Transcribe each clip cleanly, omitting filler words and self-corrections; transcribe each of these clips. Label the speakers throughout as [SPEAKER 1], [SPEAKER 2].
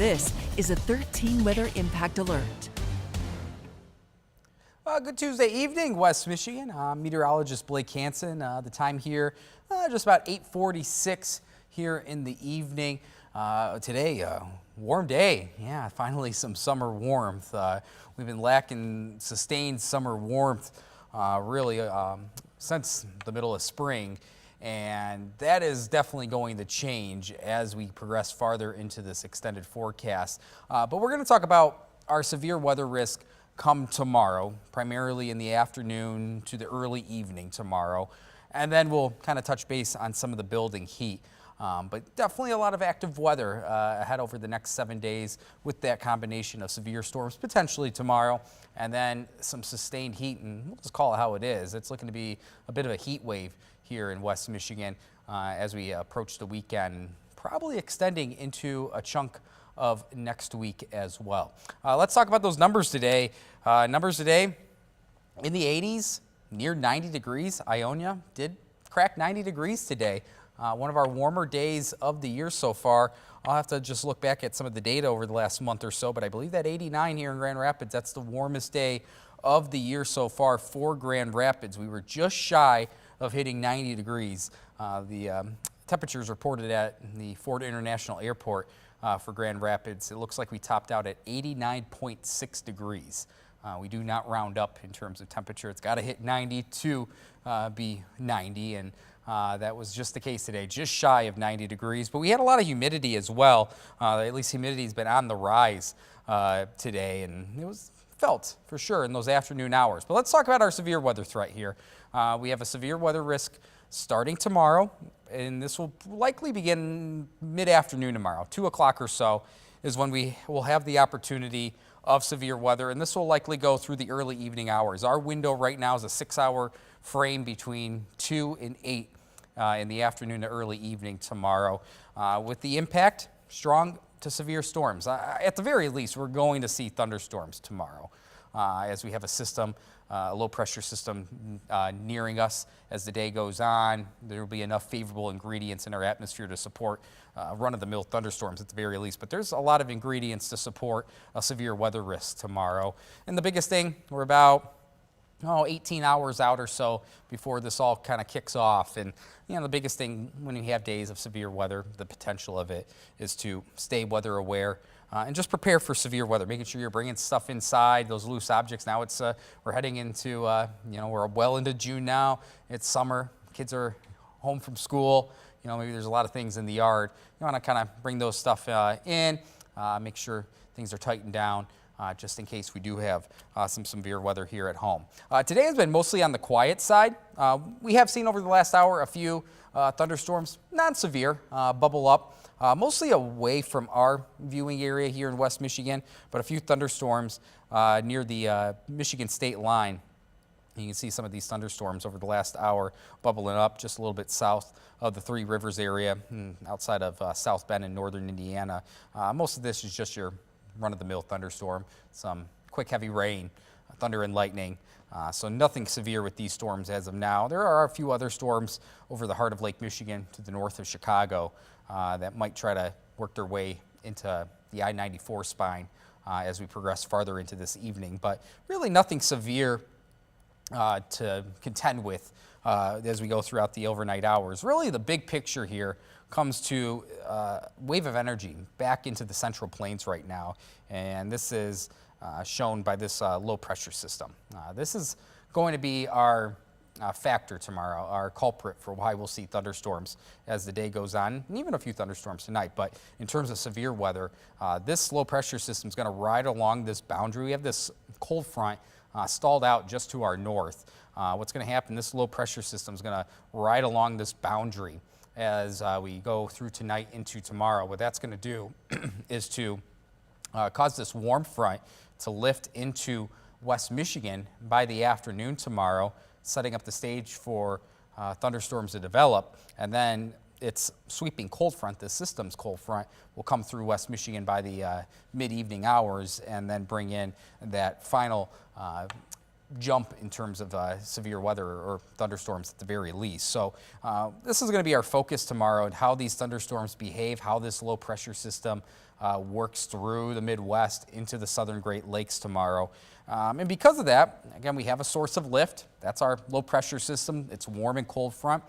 [SPEAKER 1] This is a 13 Weather Impact Alert.
[SPEAKER 2] Good Tuesday evening, West Michigan. I'm Meteorologist Blake Hansen. The time here, just about 8:46 here in the evening. Today, warm day. Yeah, finally some summer warmth. We've been lacking sustained summer warmth really since the middle of spring. And that is definitely going to change as we progress farther into this extended forecast. But we're going to talk about our severe weather risk come tomorrow, primarily in the afternoon to the early evening tomorrow. And then we'll kind of touch base on some of the building heat. But definitely a lot of active weather ahead over the next 7 days with that combination of severe storms potentially tomorrow, and then some sustained heat, and we'll just call it how it is. It's looking to be a bit of a heat wave here in West Michigan as we approach the weekend, probably extending into a chunk of next week as well. Let's talk about those numbers today. Numbers today in the 80s, near 90 degrees. Ionia did crack 90 degrees today. One of our warmer days of the year so far. I'll have to just look back at some of the data over the last month or so, but I believe that 89 here in Grand Rapids, that's the warmest day of the year so far for Grand Rapids. We were just shy of hitting 90 degrees. The temperatures reported at the Ford International Airport for Grand Rapids, it looks like we topped out at 89.6 degrees. We do not round up in terms of temperature. It's got to hit 90 to be 90, and that was just the case today, just shy of 90 degrees. But we had a lot of humidity as well. At least humidity has been on the rise today, and it was felt for sure in those afternoon hours. But let's talk about our severe weather threat here. We have a severe weather risk starting tomorrow, and this will likely begin mid-afternoon tomorrow. 2 o'clock or so is when we will have the opportunity of severe weather, and this will likely go through the early evening hours. Our window right now is a 6-hour frame between 2 and 8 in the afternoon to early evening tomorrow. With the impact, strong to severe storms. At the very least, we're going to see thunderstorms tomorrow as we have a system, a low pressure system nearing us as the day goes on. There will be enough favorable ingredients in our atmosphere to support run-of-the-mill thunderstorms at the very least. But there's a lot of ingredients to support a severe weather risk tomorrow. And the biggest thing, we're about 18 hours out or so before this all kind of kicks off. And the biggest thing when you have days of severe weather, the potential of it is to stay weather aware and just prepare for severe weather, making sure you're bringing stuff inside, those loose objects. Now it's we're heading into we're well into June now. It's summer, kids are home from school. Maybe there's a lot of things in the yard. You want to kind of bring those stuff in, make sure things are tightened down. Just in case we do have some severe weather here at home. Today has been mostly on the quiet side. We have seen over the last hour a few thunderstorms, not severe, bubble up, mostly away from our viewing area here in West Michigan, but a few thunderstorms near the Michigan state line. You can see some of these thunderstorms over the last hour bubbling up just a little bit south of the Three Rivers area, outside of South Bend in northern Indiana. Most of this is just your run-of-the-mill thunderstorm, some quick heavy rain, thunder and lightning. So nothing severe with these storms as of now. There are a few other storms over the heart of Lake Michigan to the north of Chicago that might try to work their way into the I-94 spine as we progress farther into this evening. But really nothing severe to contend with as we go throughout the overnight hours. Really the big picture here comes to wave of energy back into the Central Plains right now, and this is shown by this low pressure system. This is going to be our factor tomorrow, our culprit for why we'll see thunderstorms as the day goes on, and even a few thunderstorms tonight. But in terms of severe weather, this low pressure system is going to ride along this boundary. We have this cold front stalled out just to our north. What's going to happen, this low pressure system is going to ride along this boundary as we go through tonight into tomorrow. What that's going to do is to cause this warm front to lift into West Michigan by the afternoon tomorrow, setting up the stage for thunderstorms to develop. And then its sweeping cold front, the system's cold front, will come through West Michigan by the mid-evening hours and then bring in that final jump in terms of severe weather or thunderstorms at the very least. So this is going to be our focus tomorrow, and how these thunderstorms behave, how this low pressure system works through the Midwest into the southern Great Lakes tomorrow. And because of that, again, we have a source of lift. That's our low pressure system. It's warm and cold front.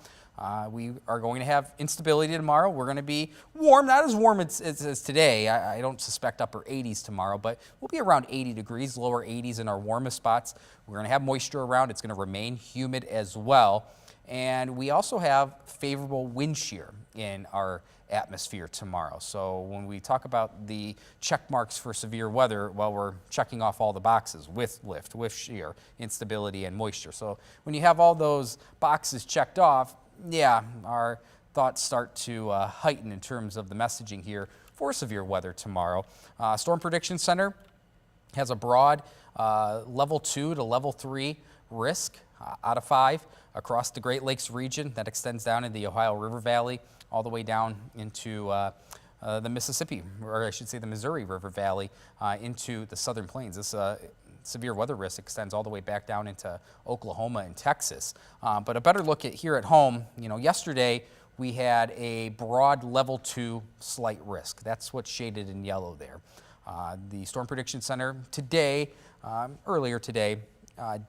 [SPEAKER 2] We are going to have instability tomorrow. We're going to be warm, not as warm as today. I don't suspect upper 80s tomorrow, but we'll be around 80 degrees, lower 80s in our warmest spots. We're going to have moisture around. It's going to remain humid as well. And we also have favorable wind shear in our atmosphere tomorrow. So when we talk about the check marks for severe weather, well, we're checking off all the boxes with lift, with shear, instability, and moisture. So when you have all those boxes checked off, yeah, our thoughts start to heighten in terms of the messaging here for severe weather tomorrow. Storm Prediction Center has a broad level 2 to level 3 risk out of 5 across the Great Lakes region that extends down in the Ohio River Valley all the way down into the Mississippi, or I should say the Missouri River Valley, into the southern plains. This severe weather risk extends all the way back down into Oklahoma and Texas. But a better look at here at home, yesterday we had a broad level 2 slight risk. That's what's shaded in yellow there. The Storm Prediction Center today, earlier today,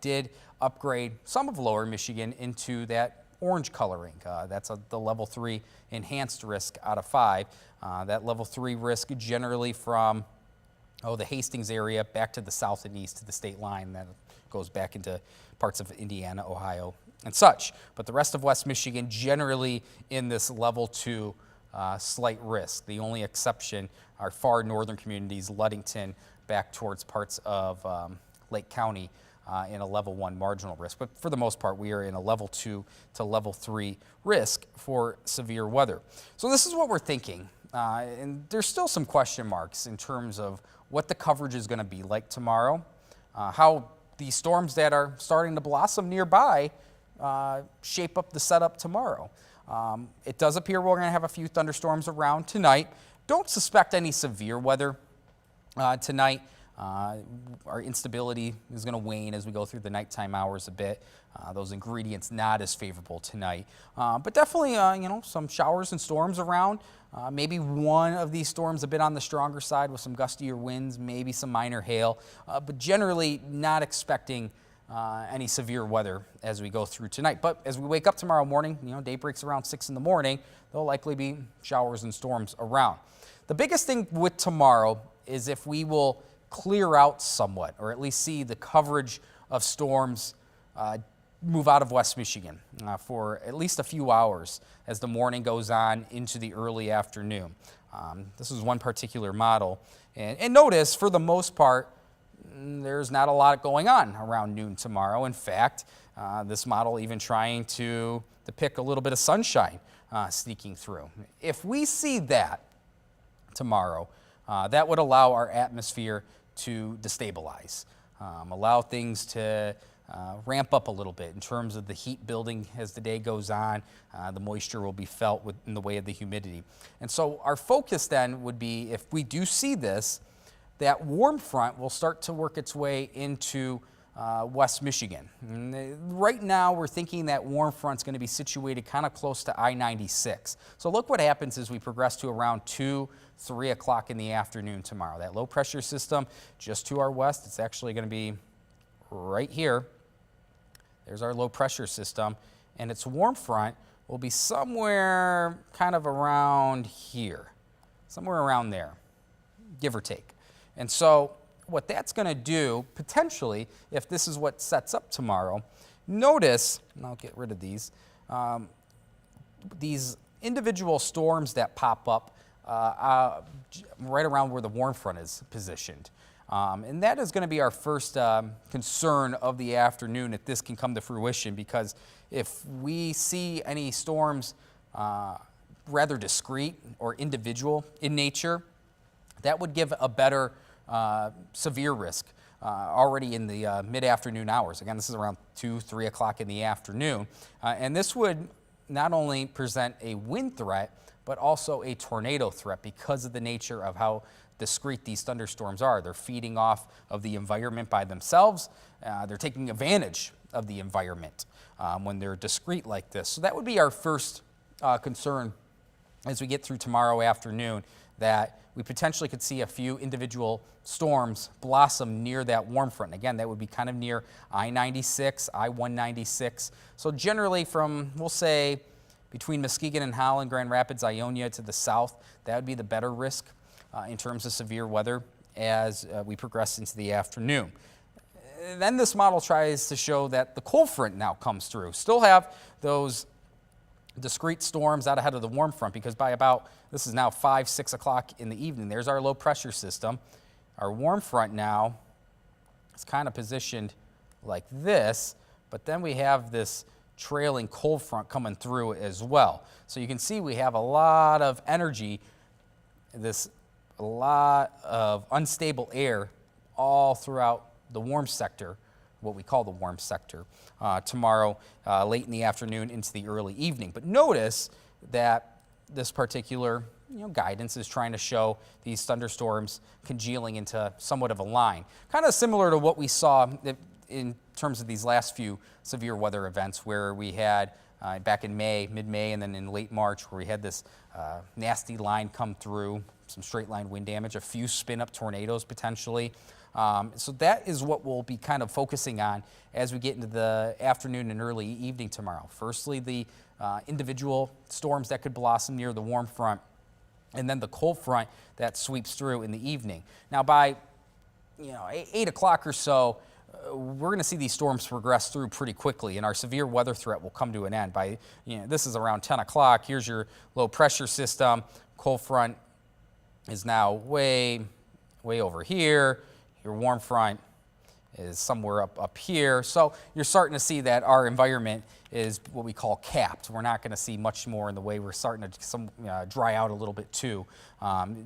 [SPEAKER 2] did upgrade some of lower Michigan into that orange coloring. That's the level 3 enhanced risk out of 5. That level 3 risk generally from the Hastings area back to the south and east to the state line. That goes back into parts of Indiana, Ohio, and such. But the rest of West Michigan generally in this level 2 slight risk. The only exception are far northern communities, Ludington, back towards parts of Lake County, in a level 1 marginal risk. But for the most part, we are in a level 2 to level 3 risk for severe weather. So this is what we're thinking. And there's still some question marks in terms of what the coverage is going to be like tomorrow, how the storms that are starting to blossom nearby shape up the setup tomorrow. It does appear we're going to have a few thunderstorms around tonight. Don't suspect any severe weather tonight. Our instability is going to wane as we go through the nighttime hours a bit. Those ingredients not as favorable tonight. But definitely, some showers and storms around. Maybe one of these storms a bit on the stronger side with some gustier winds, maybe some minor hail. But generally not expecting any severe weather as we go through tonight. But as we wake up tomorrow morning, day breaks around 6 in the morning, there'll likely be showers and storms around. The biggest thing with tomorrow is if we will clear out somewhat, or at least see the coverage of storms move out of West Michigan for at least a few hours as the morning goes on into the early afternoon. This is one particular model. And notice, for the most part, there's not a lot going on around noon tomorrow. In fact, this model even trying to depict a little bit of sunshine sneaking through. If we see that tomorrow, that would allow our atmosphere to destabilize, allow things to ramp up a little bit in terms of the heat building as the day goes on. The moisture will be felt in the way of the humidity. And so our focus then would be, if we do see this, that warm front will start to work its way into West Michigan. Right now, we're thinking that warm front's going to be situated kind of close to I-96. So look what happens as we progress to around 2, 3 o'clock in the afternoon tomorrow. That low pressure system just to our west, it's actually going to be right here. There's our low pressure system, and its warm front will be somewhere kind of around here, somewhere around there, give or take. And so what that's going to do, potentially, if this is what sets up tomorrow, notice, and I'll get rid of these individual storms that pop up right around where the warm front is positioned. And that is going to be our first concern of the afternoon if this can come to fruition, because if we see any storms rather discrete or individual in nature, that would give a better severe risk already in the mid-afternoon hours. Again, this is around 2, 3 o'clock in the afternoon. And this would not only present a wind threat, but also a tornado threat because of the nature of how discrete these thunderstorms are. They're feeding off of the environment by themselves. They're taking advantage of the environment when they're discrete like this. So that would be our first concern as we get through tomorrow afternoon, that we potentially could see a few individual storms blossom near that warm front. And again, that would be kind of near I-96, I-196. So generally from, we'll say, between Muskegon and Holland, Grand Rapids, Ionia to the south, that would be the better risk in terms of severe weather as we progress into the afternoon. Then this model tries to show that the cold front now comes through. Still have those discrete storms out ahead of the warm front, because by about, this is now 5, 6 o'clock in the evening, there's our low pressure system. Our warm front now is kind of positioned like this, but then we have this trailing cold front coming through as well. So you can see we have a lot of energy, a lot of unstable air all throughout the warm sector, what we call the warm sector, tomorrow late in the afternoon into the early evening. But notice that this particular guidance is trying to show these thunderstorms congealing into somewhat of a line, kind of similar to what we saw in terms of these last few severe weather events where we had back in May, mid-May, and then in late March, where we had this nasty line come through, some straight line wind damage, a few spin-up tornadoes potentially. So that is what we'll be kind of focusing on as we get into the afternoon and early evening tomorrow. Firstly, the individual storms that could blossom near the warm front, and then the cold front that sweeps through in the evening. Now by 8 o'clock or so, we're going to see these storms progress through pretty quickly, and our severe weather threat will come to an end. By this is around 10 o'clock. Here's your low pressure system. Cold front is now way over here. Your warm front is somewhere up here. So you're starting to see that our environment is what we call capped. We're not going to see much more in the way we're starting to dry out a little bit too.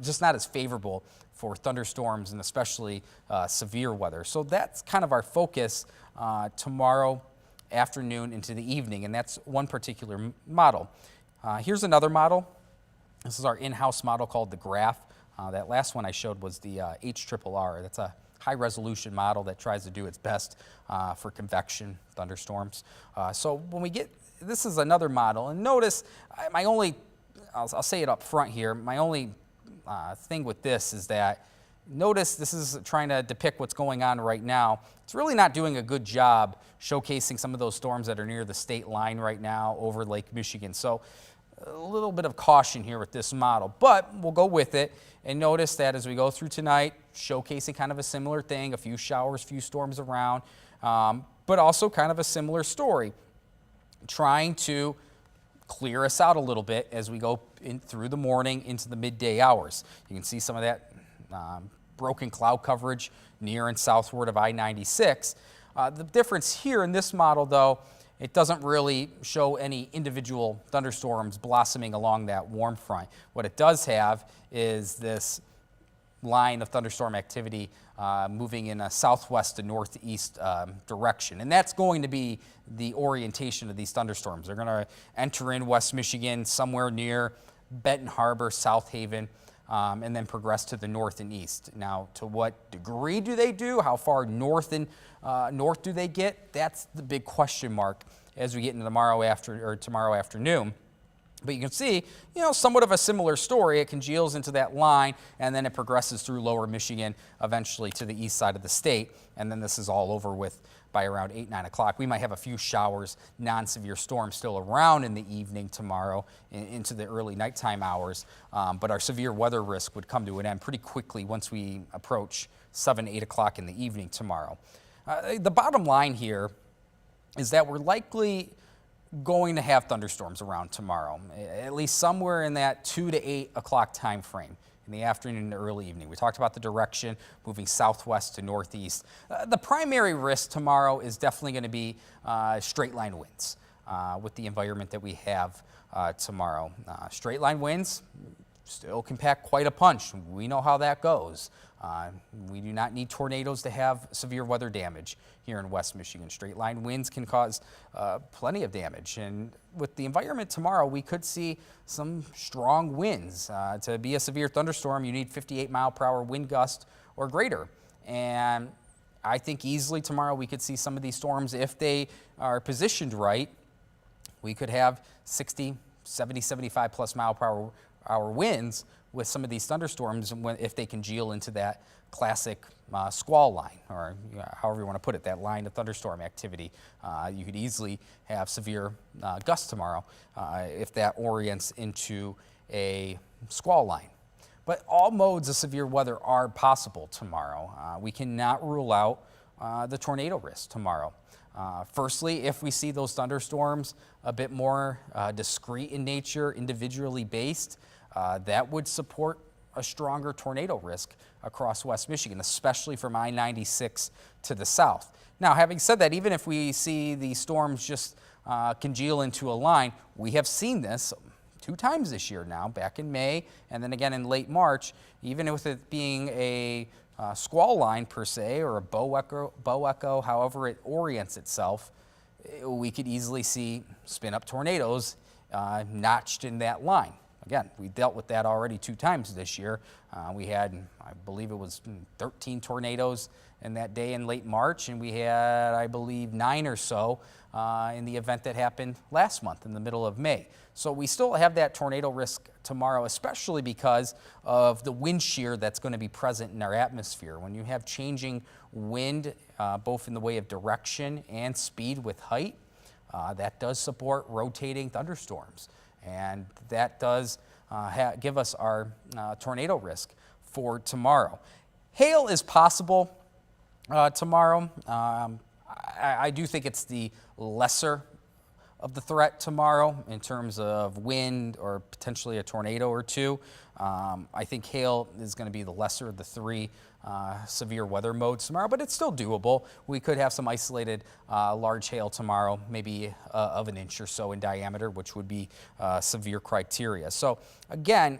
[SPEAKER 2] Just not as favorable for thunderstorms and especially severe weather. So that's kind of our focus tomorrow afternoon into the evening, and that's one particular model. Here's another model. This is our in-house model called the Graph. That last one I showed was the HRRR. That's a high-resolution model that tries to do its best for convection thunderstorms. So when we get, this is another model, and notice I'll say it up front here, my only thing with this is that, notice this is trying to depict what's going on right now. It's really not doing a good job showcasing some of those storms that are near the state line right now over Lake Michigan. So a little bit of caution here with this model, but we'll go with it. And notice that as we go through tonight, showcasing kind of a similar thing, a few showers, few storms around, but also kind of a similar story, trying to clear us out a little bit as we go through the morning into the midday hours. You can see some of that broken cloud coverage near and southward of I-96. The difference here in this model, though, it doesn't really show any individual thunderstorms blossoming along that warm front. What it does have is this line of thunderstorm activity moving in a southwest to northeast direction. And that's going to be the orientation of these thunderstorms. They're going to enter in West Michigan somewhere near Benton Harbor, South Haven, and then progress to the north and east. Now, to what degree do they do? How far north do they get? That's the big question mark as we get into tomorrow afternoon. But you can see, somewhat of a similar story. It congeals into that line, and then it progresses through lower Michigan, eventually to the east side of the state. And then this is all over with by around 8, 9 o'clock. We might have a few showers, non-severe storms still around in the evening tomorrow into the early nighttime hours. But our severe weather risk would come to an end pretty quickly once we approach 7, 8 o'clock in the evening tomorrow. The bottom line here is that we're likely going to have thunderstorms around tomorrow, at least somewhere in that 2 to 8 o'clock time frame in the afternoon and early evening. We talked about the direction, moving southwest to northeast. The primary risk tomorrow is definitely going to be straight line winds with the environment that we have tomorrow. Straight line winds, still can pack quite a punch. We know how that goes. We do not need tornadoes to have severe weather damage here in West Michigan. Straight line winds can cause plenty of damage. And with the environment tomorrow, we could see some strong winds. To be a severe thunderstorm, you need 58-mile-per-hour wind gust or greater. And I think easily tomorrow we could see some of these storms, if they are positioned right, we could have 60, 70, 75 plus mile per hour winds with some of these thunderstorms if they congeal into that classic squall line, or however you want to put it, that line of thunderstorm activity. You could easily have severe gusts tomorrow if that orients into a squall line. But all modes of severe weather are possible tomorrow. We cannot rule out the tornado risk tomorrow. Firstly, if we see those thunderstorms a bit more discrete in nature, individually based, that would support a stronger tornado risk across West Michigan, especially from I-96 to the south. Now, having said that, even if we see the storms just congeal into a line, we have seen this 2 times this year now, back in May and then again in late March. Even with it being a squall line per se, or a bow echo, however it orients itself, we could easily see spin-up tornadoes notched in that line. Again, we dealt with that already 2 times this year. We had, I believe it was 13 tornadoes in that day in late March, and we had, I believe, 9 or so in the event that happened last month in the middle of May. So we still have that tornado risk tomorrow, especially because of the wind shear that's going to be present in our atmosphere. When you have changing wind, both in the way of direction and speed with height, that does support rotating thunderstorms. And that does give us our tornado risk for tomorrow. Hail is possible tomorrow. I do think it's the lesser of the threat tomorrow in terms of wind or potentially a tornado or 2. I think hail is going to be the lesser of the 3 severe weather modes tomorrow, but it's still doable. We could have some isolated large hail tomorrow, maybe of an inch or so in diameter, which would be severe criteria. So again,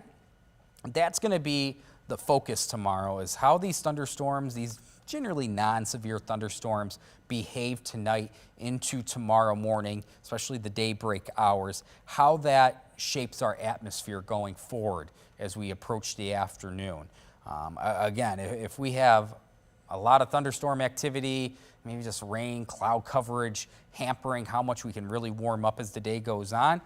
[SPEAKER 2] that's going to be the focus tomorrow, is how these thunderstorms, these generally non-severe thunderstorms, behave tonight into tomorrow morning, especially the daybreak hours, how that shapes our atmosphere going forward as we approach the afternoon. Again, if we have a lot of thunderstorm activity, maybe just rain, cloud coverage, hampering how much we can really warm up as the day goes on,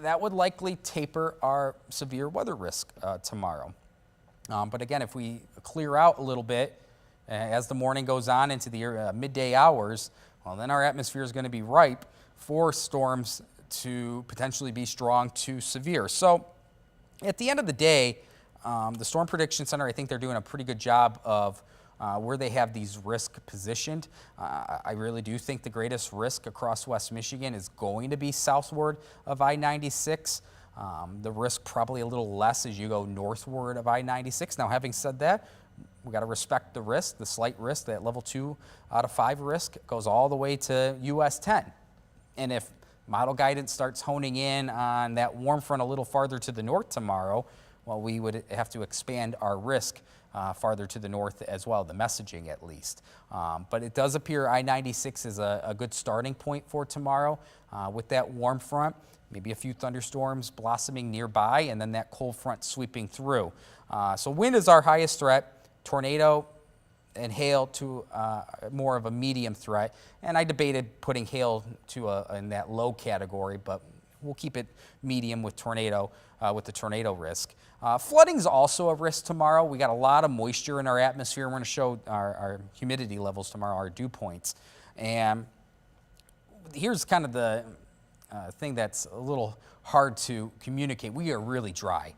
[SPEAKER 2] that would likely taper our severe weather risk tomorrow. But again, if we clear out a little bit as the morning goes on into the midday hours, well, then our atmosphere is going to be ripe for storms to potentially be strong to severe. So at the end of the day, the Storm Prediction Center, I think they're doing a pretty good job of where they have these risks positioned. I really do think the greatest risk across West Michigan is going to be southward of I-96. The risk probably a little less as you go northward of I-96. Now, having said that, we got to respect the risk, the slight risk, that level 2 out of 5 risk goes all the way to US 10. And if model guidance starts honing in on that warm front a little farther to the north tomorrow, well, we would have to expand our risk farther to the north as well, the messaging at least. But it does appear I-96 is a good starting point for tomorrow with that warm front, maybe a few thunderstorms blossoming nearby, and then that cold front sweeping through. So wind is our highest threat, tornado and hail to more of a medium threat. And I debated putting hail to in that low category, but we'll keep it medium with tornado, with the tornado risk. Flooding is also a risk tomorrow. We got a lot of moisture in our atmosphere. We're going to show our humidity levels tomorrow, our dew points. And here's kind of the thing that's a little hard to communicate. We are really dry.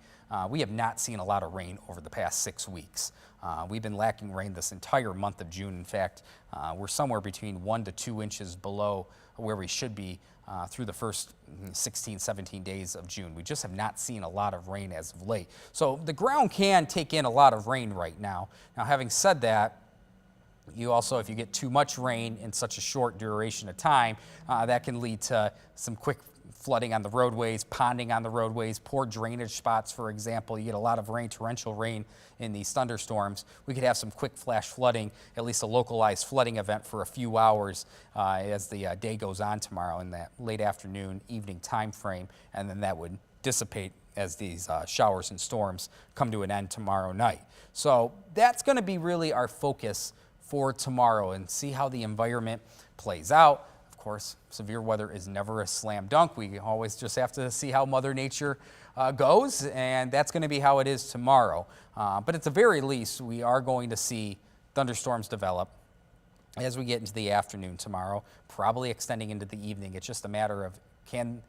[SPEAKER 2] We have not seen a lot of rain over the past 6 weeks. We've been lacking rain this entire month of June. In fact, we're somewhere between 1 to 2 inches below where we should be through the first 16, 17 days of June. We just have not seen a lot of rain as of late. So the ground can take in a lot of rain right now. Now, having said that, You also, if you get too much rain in such a short duration of time, that can lead to some quick flooding on the roadways, ponding on the roadways, poor drainage spots, for example. You get a lot of rain, torrential rain in these thunderstorms. We could have some quick flash flooding, at least a localized flooding event for a few hours as the day goes on tomorrow in that late afternoon, evening time frame, and then that would dissipate as these showers and storms come to an end tomorrow night. So that's going to be really our focus for tomorrow, and see how the environment plays out. Of course, severe weather is never a slam dunk. We always just have to see how Mother Nature goes, and that's going to be how it is tomorrow. But at the very least, we are going to see thunderstorms develop as we get into the afternoon tomorrow, probably extending into the evening. It's just a matter of can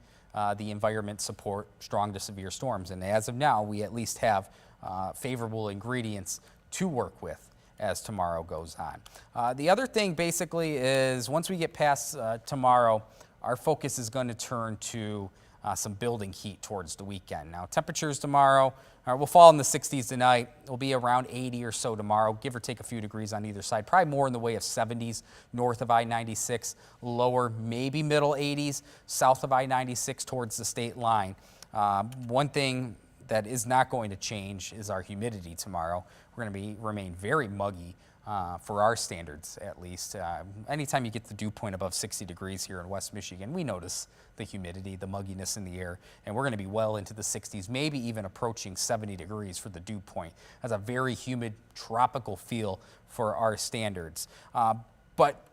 [SPEAKER 2] the environment support strong to severe storms. And as of now, we at least have favorable ingredients to work with as tomorrow goes on. The other thing basically is once we get past tomorrow, our focus is going to turn to some building heat towards the weekend. Now, temperatures tomorrow will fall in the 60s tonight. It'll be around 80 or so tomorrow, give or take a few degrees on either side. Probably more in the way of 70s north of I-96, lower, maybe middle 80s south of I-96 towards the state line. One thing that is not going to change is our humidity tomorrow. We're going to remain very muggy for our standards, at least. Anytime you get the dew point above 60 degrees here in West Michigan, we notice the humidity, the mugginess in the air, and we're going to be well into the 60s, maybe even approaching 70 degrees for the dew point. That's a very humid, tropical feel for our standards. But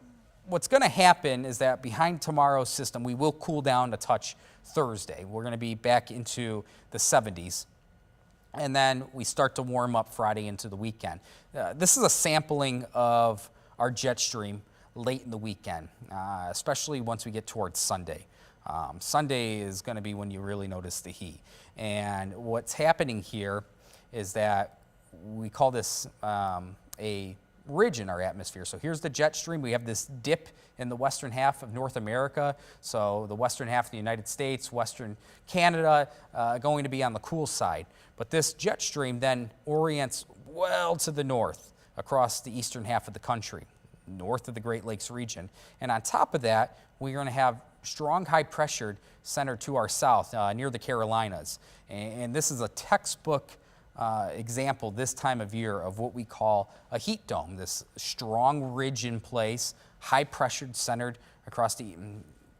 [SPEAKER 2] what's going to happen is that behind tomorrow's system, we will cool down a touch Thursday. We're going to be back into the 70s. And then we start to warm up Friday into the weekend. This is a sampling of our jet stream late in the weekend, especially once we get towards Sunday. Sunday is going to be when you really notice the heat. And what's happening here is that we call this a ridge in our atmosphere. So here's the jet stream. We have this dip in the western half of North America. So the western half of the United States, western Canada, going to be on the cool side. But this jet stream then orients well to the north across the eastern half of the country, north of the Great Lakes region. And on top of that, we're going to have strong high pressure centered to our south near the Carolinas. And this is a textbook example this time of year of what we call a heat dome, this strong ridge in place, high pressured centered across the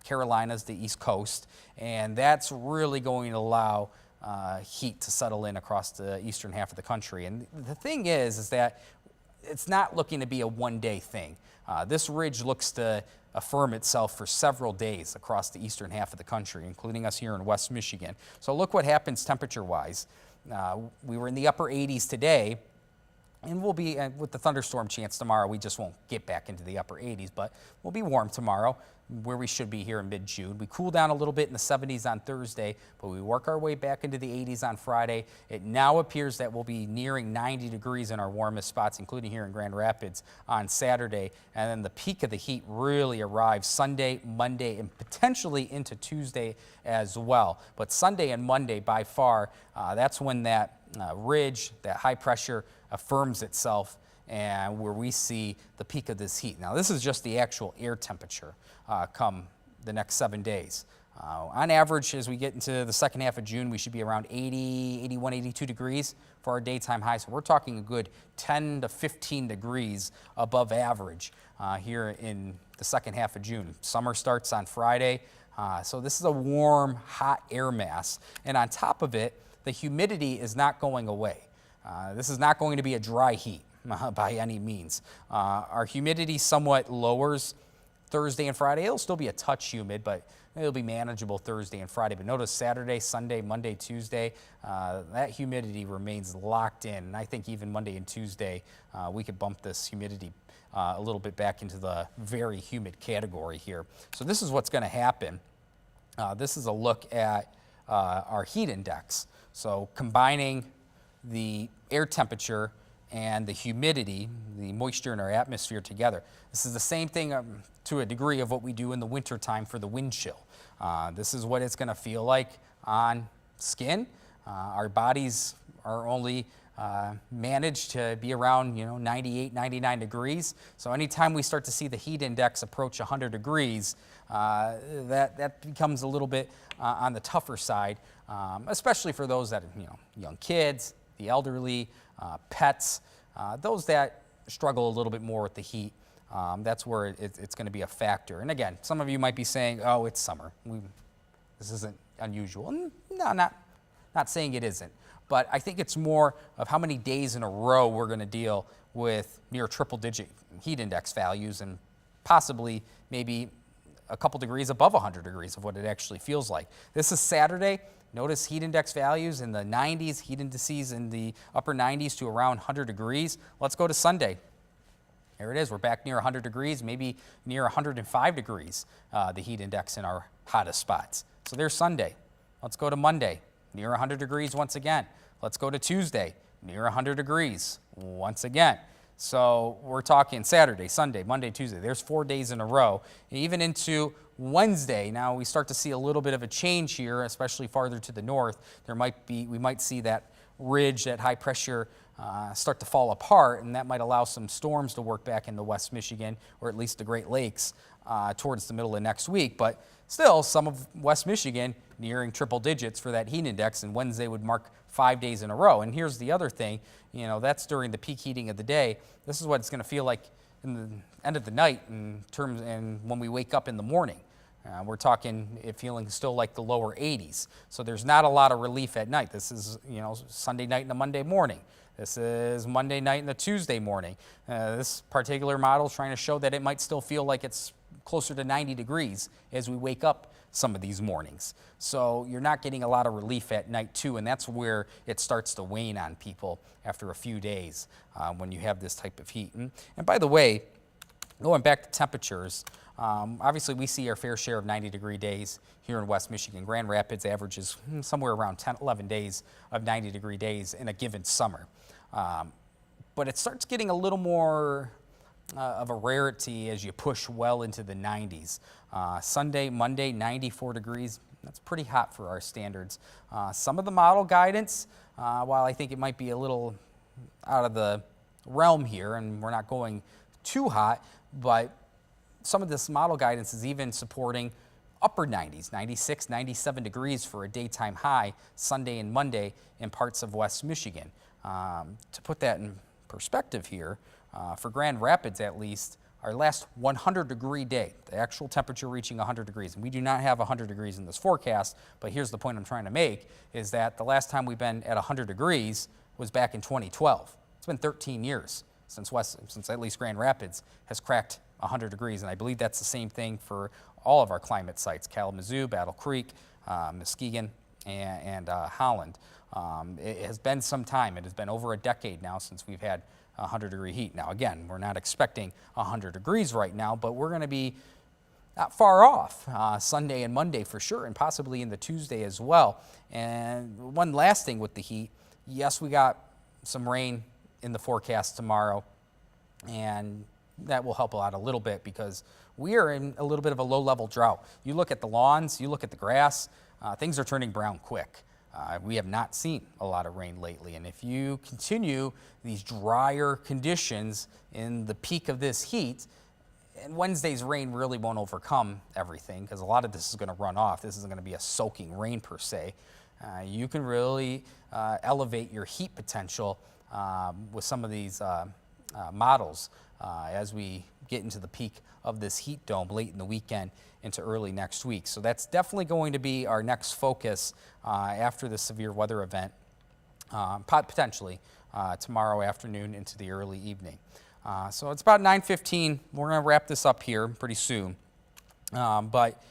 [SPEAKER 2] Carolinas, the East Coast, and that's really going to allow heat to settle in across the eastern half of the country. And the thing is that it's not looking to be a one-day thing. This ridge looks to affirm itself for several days across the eastern half of the country, including us here in West Michigan. So look what happens temperature-wise. We were in the upper 80s today, and we'll be, with the thunderstorm chance tomorrow, we just won't get back into the upper 80s, but we'll be warm tomorrow, where we should be here in mid-June. We cool down a little bit in the 70s on Thursday, but we work our way back into the 80s on Friday. It now appears that we'll be nearing 90 degrees in our warmest spots, including here in Grand Rapids on Saturday, and then the peak of the heat really arrives Sunday, Monday, and potentially into Tuesday as well. But Sunday and Monday, by far, that's when that ridge, that high pressure, affirms itself and where we see the peak of this heat. Now, this is just the actual air temperature come the next 7 days. On average, as we get into the second half of June, we should be around 80, 81, 82 degrees for our daytime high. So we're talking a good 10 to 15 degrees above average here in the second half of June. Summer starts on Friday. So this is a warm, hot air mass. And on top of it, the humidity is not going away. This is not going to be a dry heat by any means. Our humidity somewhat lowers Thursday and Friday. It'll still be a touch humid, but it'll be manageable Thursday and Friday. But notice Saturday, Sunday, Monday, Tuesday, that humidity remains locked in. And I think even Monday and Tuesday, we could bump this humidity a little bit back into the very humid category here. So this is what's going to happen. This is a look at our heat index. So combining the air temperature and the humidity, the moisture in our atmosphere together. This is the same thing to a degree of what we do in the wintertime for the wind chill. This is what it's going to feel like on skin. Our bodies are only managed to be around 98, 99 degrees. So anytime we start to see the heat index approach 100 degrees, that becomes a little bit on the tougher side, especially for those that young kids, the elderly, pets, those that struggle a little bit more with the heat. That's where it's going to be a factor. And again, some of you might be saying, "Oh, it's summer. This isn't unusual." No, not saying it isn't. But I think it's more of how many days in a row we're going to deal with near triple-digit heat index values and possibly maybe a couple degrees above 100 degrees of what it actually feels like. This is Saturday. Notice heat index values in the 90s, heat indices in the upper 90s to around 100 degrees. Let's go to Sunday. There it is. We're back near 100 degrees, maybe near 105 degrees, the heat index in our hottest spots. So there's Sunday. Let's go to Monday. Near 100 degrees once again. Let's go to Tuesday, near 100 degrees once again. So we're talking Saturday, Sunday, Monday, Tuesday. There's 4 days in a row. Even into Wednesday, now we start to see a little bit of a change here, especially farther to the north. We might see that ridge, that high pressure start to fall apart, and that might allow some storms to work back into West Michigan, or at least the Great Lakes, towards the middle of next week. But still, some of West Michigan nearing triple digits for that heat index, and Wednesday would mark 5 days in a row. And here's the other thing, that's during the peak heating of the day. This is what it's going to feel like in the end of the night and when we wake up in the morning. We're talking it feeling still like the lower 80s. So there's not a lot of relief at night. This is, Sunday night and a Monday morning. This is Monday night and a Tuesday morning. This particular model is trying to show that it might still feel like it's closer to 90 degrees as we wake up some of these mornings. So you're not getting a lot of relief at night too, and that's where it starts to wane on people after a few days when you have this type of heat. And by the way, going back to temperatures, obviously we see our fair share of 90-degree days here in West Michigan. Grand Rapids averages somewhere around 10, 11 days of 90-degree days in a given summer. But it starts getting a little more of a rarity as you push well into the 90s. Sunday, Monday, 94 degrees. That's pretty hot for our standards. Some of the model guidance, while I think it might be a little out of the realm here and we're not going too hot, but some of this model guidance is even supporting upper 90s, 96, 97 degrees for a daytime high Sunday and Monday in parts of West Michigan. To put that in perspective here, for Grand Rapids at least, our last 100-degree day, the actual temperature reaching 100 degrees, and we do not have 100 degrees in this forecast, but here's the point I'm trying to make, is that the last time we've been at 100 degrees was back in 2012. It's been 13 years since at least Grand Rapids has cracked 100 degrees, and I believe that's the same thing for all of our climate sites, Kalamazoo, Battle Creek, Muskegon, and Holland. It has been some time. It has been over a decade now since we've had 100-degree heat. Now, again, we're not expecting 100 degrees right now, but we're going to be not far off Sunday and Monday for sure, and possibly in the Tuesday as well. And one last thing with the heat, yes, we got some rain in the forecast tomorrow, and that will help out a little bit because we are in a little bit of a low-level drought. You look at the lawns, you look at the grass, things are turning brown quick. We have not seen a lot of rain lately, and if you continue these drier conditions in the peak of this heat, and Wednesday's rain really won't overcome everything because a lot of this is going to run off. This isn't going to be a soaking rain per se. You can really elevate your heat potential with some of these models as we get into the peak of this heat dome late in the weekend into early next week. So that's definitely going to be our next focus after the severe weather event, potentially tomorrow afternoon into the early evening. So it's about 9:15. We're going to wrap this up here pretty soon. But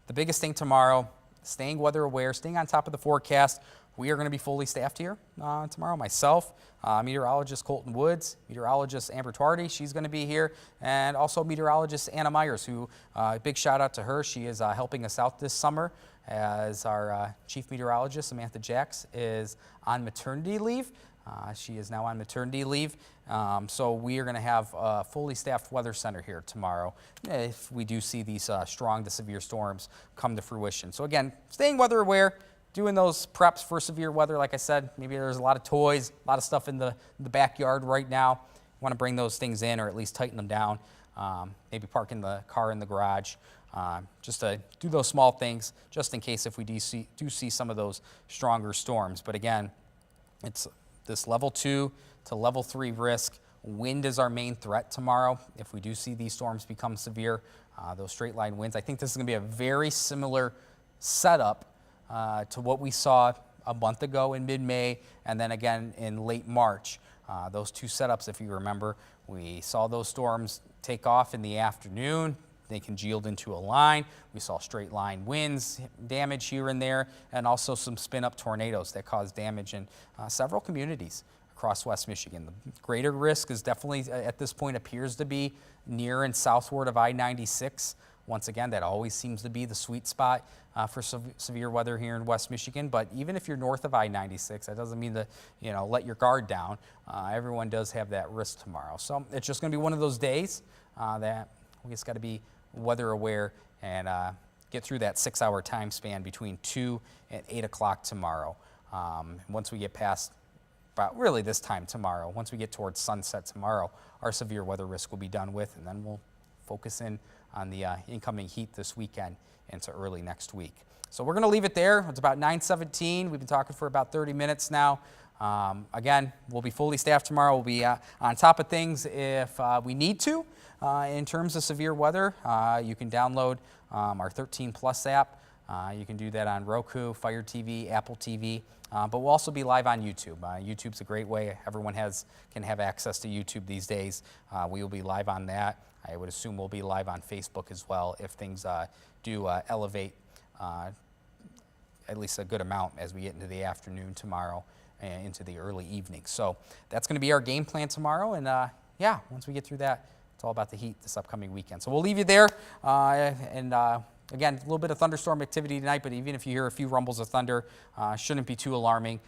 [SPEAKER 2] the biggest thing tomorrow, staying weather aware, staying on top of the forecast. We are going to be fully staffed here tomorrow. Myself, meteorologist Colton Woods, meteorologist Amber Twardy, she's going to be here, and also meteorologist Anna Myers, who, big shout out to her. She is helping us out this summer as our chief meteorologist, Samantha Jacks, is on maternity leave. She is now on maternity leave. So we are going to have a fully staffed weather center here tomorrow if we do see these strong to severe storms come to fruition. So again, staying weather aware, doing those preps for severe weather, like I said, maybe there's a lot of toys, a lot of stuff in the backyard right now. You want to bring those things in or at least tighten them down. Maybe parking the car in the garage. Just to do those small things just in case if we do see some of those stronger storms. But again, it's this level 2 to level 3 risk. Wind is our main threat tomorrow. If we do see these storms become severe, those straight line winds, I think this is going to be a very similar setup to what we saw a month ago in mid-May and then again in late March. Those two setups, if you remember, we saw those storms take off in the afternoon. They congealed into a line. We saw straight line winds damage here and there, and also some spin-up tornadoes that caused damage in several communities across West Michigan. The greater risk is definitely, at this point, appears to be near and southward of I-96. Once again, that always seems to be the sweet spot for severe weather here in West Michigan. But even if you're north of I-96, that doesn't mean to, let your guard down. Everyone does have that risk tomorrow. So it's just going to be one of those days that we just got to be weather aware and get through that 6-hour time span between 2 and 8 o'clock tomorrow. Once we get past about really this time tomorrow, once we get towards sunset tomorrow, our severe weather risk will be done with, and then we'll focus in on the incoming heat this weekend into early next week. So we're going to leave it there. It's about 9:17. We've been talking for about 30 minutes now. Again, we'll be fully staffed tomorrow. We'll be on top of things if we need to. In terms of severe weather, you can download our 13 Plus app. You can do that on Roku, Fire TV, Apple TV. But we'll also be live on YouTube. YouTube's a great way. Everyone can have access to YouTube these days. We will be live on that. I would assume we'll be live on Facebook as well if things do elevate at least a good amount as we get into the afternoon tomorrow and into the early evening. So that's going to be our game plan tomorrow. And yeah, once we get through that, it's all about the heat this upcoming weekend. So we'll leave you there. Again, a little bit of thunderstorm activity tonight, but even if you hear a few rumbles of thunder, shouldn't be too alarming.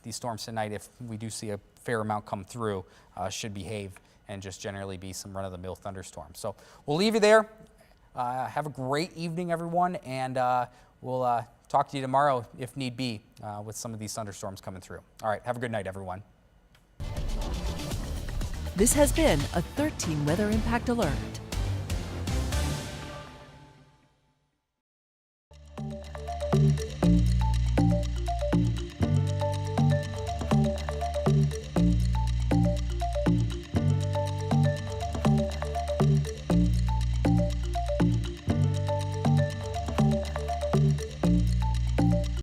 [SPEAKER 2] These storms tonight, if we do see a fair amount come through, should behave and just generally be some run-of-the-mill thunderstorms. So we'll leave you there. Have a great evening, everyone, and we'll talk to you tomorrow, if need be, with some of these thunderstorms coming through. All right, have a good night, everyone.
[SPEAKER 1] This has been a 13 Weather Impact Alert.